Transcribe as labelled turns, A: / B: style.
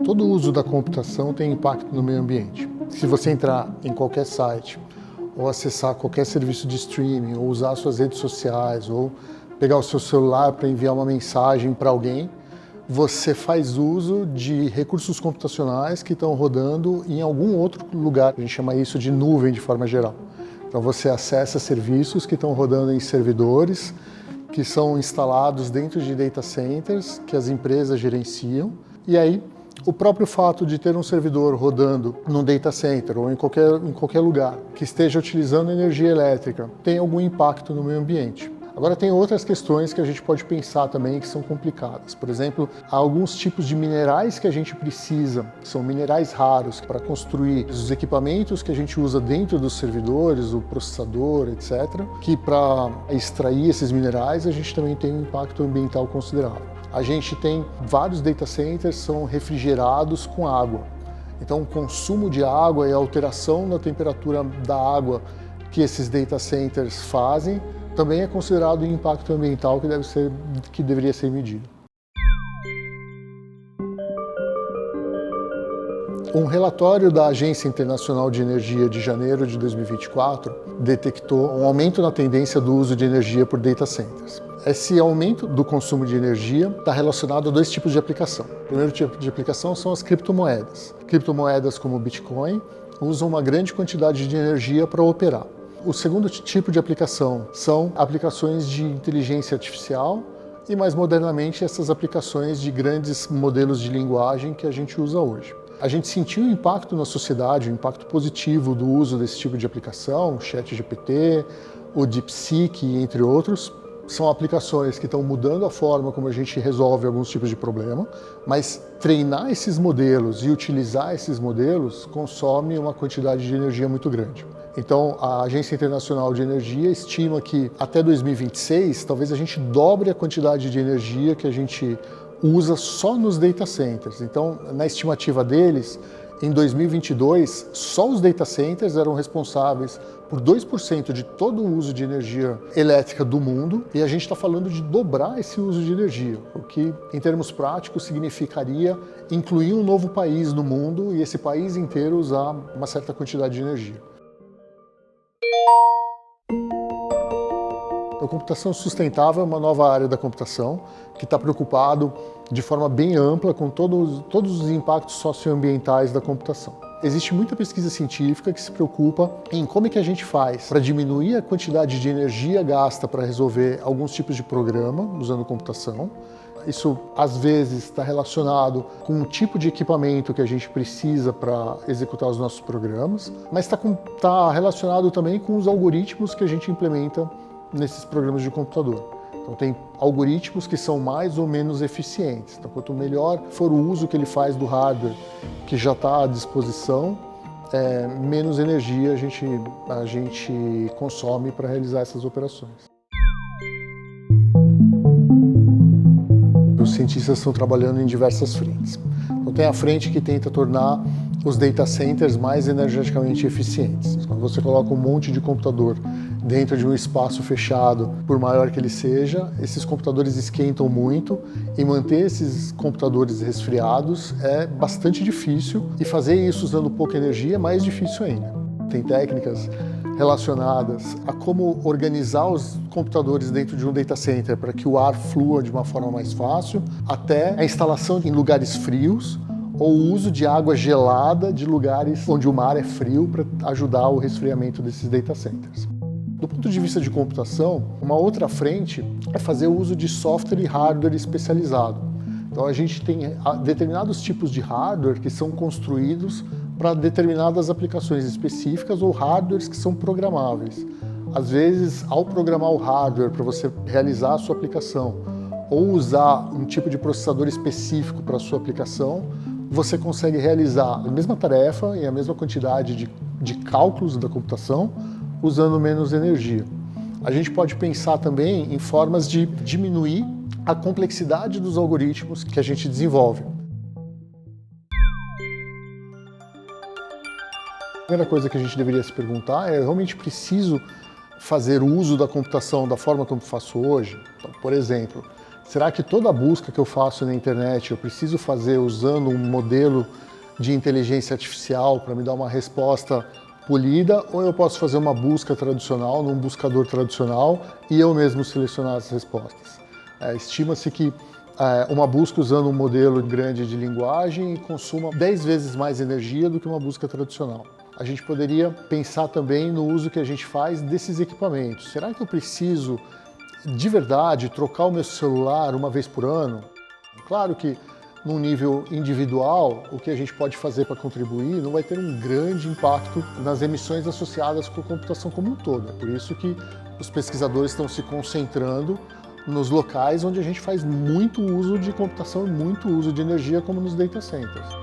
A: Todo o uso da computação tem impacto no meio ambiente. Se você entrar em qualquer site, ou acessar qualquer serviço de streaming, ou usar suas redes sociais, ou pegar o seu celular para enviar uma mensagem para alguém, você faz uso de recursos computacionais que estão rodando em algum outro lugar. A gente chama isso de nuvem de forma geral. Então você acessa serviços que estão rodando em servidores, que são instalados dentro de data centers que as empresas gerenciam. E aí, o próprio fato de ter um servidor rodando num data center ou em qualquer lugar que esteja utilizando energia elétrica tem algum impacto no meio ambiente. Agora tem outras questões que a gente pode pensar também que são complicadas. Por exemplo, há alguns tipos de minerais que a gente precisa, que são minerais raros, para construir os equipamentos que a gente usa dentro dos servidores, o processador, etc., que para extrair esses minerais a gente também tem um impacto ambiental considerável. A gente tem vários data centers que são refrigerados com água. Então o consumo de água e a alteração na temperatura da água que esses data centers fazem também é considerado um impacto ambiental que deveria ser medido. Um relatório da Agência Internacional de Energia de janeiro de 2024 detectou um aumento na tendência do uso de energia por data centers. Esse aumento do consumo de energia está relacionado a dois tipos de aplicação. O primeiro tipo de aplicação são as criptomoedas. Criptomoedas como o Bitcoin usam uma grande quantidade de energia para operar. O segundo tipo de aplicação são aplicações de inteligência artificial e, mais modernamente, essas aplicações de grandes modelos de linguagem que a gente usa hoje. A gente sentiu o impacto na sociedade, o impacto positivo do uso desse tipo de aplicação, o ChatGPT, o DeepSeek, entre outros. São aplicações que estão mudando a forma como a gente resolve alguns tipos de problema, mas treinar esses modelos e utilizar esses modelos consome uma quantidade de energia muito grande. Então, a Agência Internacional de Energia estima que até 2026, talvez a gente dobre a quantidade de energia que a gente usa só nos data centers. Então, na estimativa deles, em 2022, só os data centers eram responsáveis por 2% de todo o uso de energia elétrica do mundo, e a gente está falando de dobrar esse uso de energia, o que, em termos práticos, significaria incluir um novo país no mundo e esse país inteiro usar uma certa quantidade de energia. A computação sustentável é uma nova área da computação que está preocupado de forma bem ampla com todos os impactos socioambientais da computação. Existe muita pesquisa científica que se preocupa em como é que a gente faz para diminuir a quantidade de energia gasta para resolver alguns tipos de programa usando computação. Isso, às vezes, está relacionado com o tipo de equipamento que a gente precisa para executar os nossos programas, mas está relacionado também com os algoritmos que a gente implementa nesses programas de computador. Então tem algoritmos que são mais ou menos eficientes. Então quanto melhor for o uso que ele faz do hardware que já está à disposição, menos energia a gente consome para realizar essas operações. Os cientistas estão trabalhando em diversas frentes. Então tem a frente que tenta tornar os data centers mais energeticamente eficientes. Quando você coloca um monte de computador dentro de um espaço fechado, por maior que ele seja, esses computadores esquentam muito e manter esses computadores resfriados é bastante difícil, e fazer isso usando pouca energia é mais difícil ainda. Tem técnicas relacionadas a como organizar os computadores dentro de um data center para que o ar flua de uma forma mais fácil, até a instalação em lugares frios ou o uso de água gelada de lugares onde o mar é frio para ajudar o resfriamento desses data centers. Do ponto de vista de computação, uma outra frente é fazer o uso de software e hardware especializado. Então a gente tem determinados tipos de hardware que são construídos para determinadas aplicações específicas ou hardwares que são programáveis. Às vezes, ao programar o hardware para você realizar a sua aplicação ou usar um tipo de processador específico para a sua aplicação, você consegue realizar a mesma tarefa e a mesma quantidade de cálculos da computação usando menos energia. A gente pode pensar também em formas de diminuir a complexidade dos algoritmos que a gente desenvolve. A primeira coisa que a gente deveria se perguntar é: eu realmente preciso fazer uso da computação da forma como faço hoje? Então, por exemplo, Será que toda busca que eu faço na internet eu preciso fazer usando um modelo de inteligência artificial para me dar uma resposta polida, ou eu posso fazer uma busca tradicional, num buscador tradicional, e eu mesmo selecionar as respostas? Estima-se que uma busca usando um modelo grande de linguagem consuma 10 vezes mais energia do que uma busca tradicional. A gente poderia pensar também no uso que a gente faz desses equipamentos. Será que eu preciso, de verdade, trocar o meu celular uma vez por ano? Claro que, num nível individual, o que a gente pode fazer para contribuir não vai ter um grande impacto nas emissões associadas com a computação como um todo. É por isso que os pesquisadores estão se concentrando nos locais onde a gente faz muito uso de computação e muito uso de energia, como nos data centers.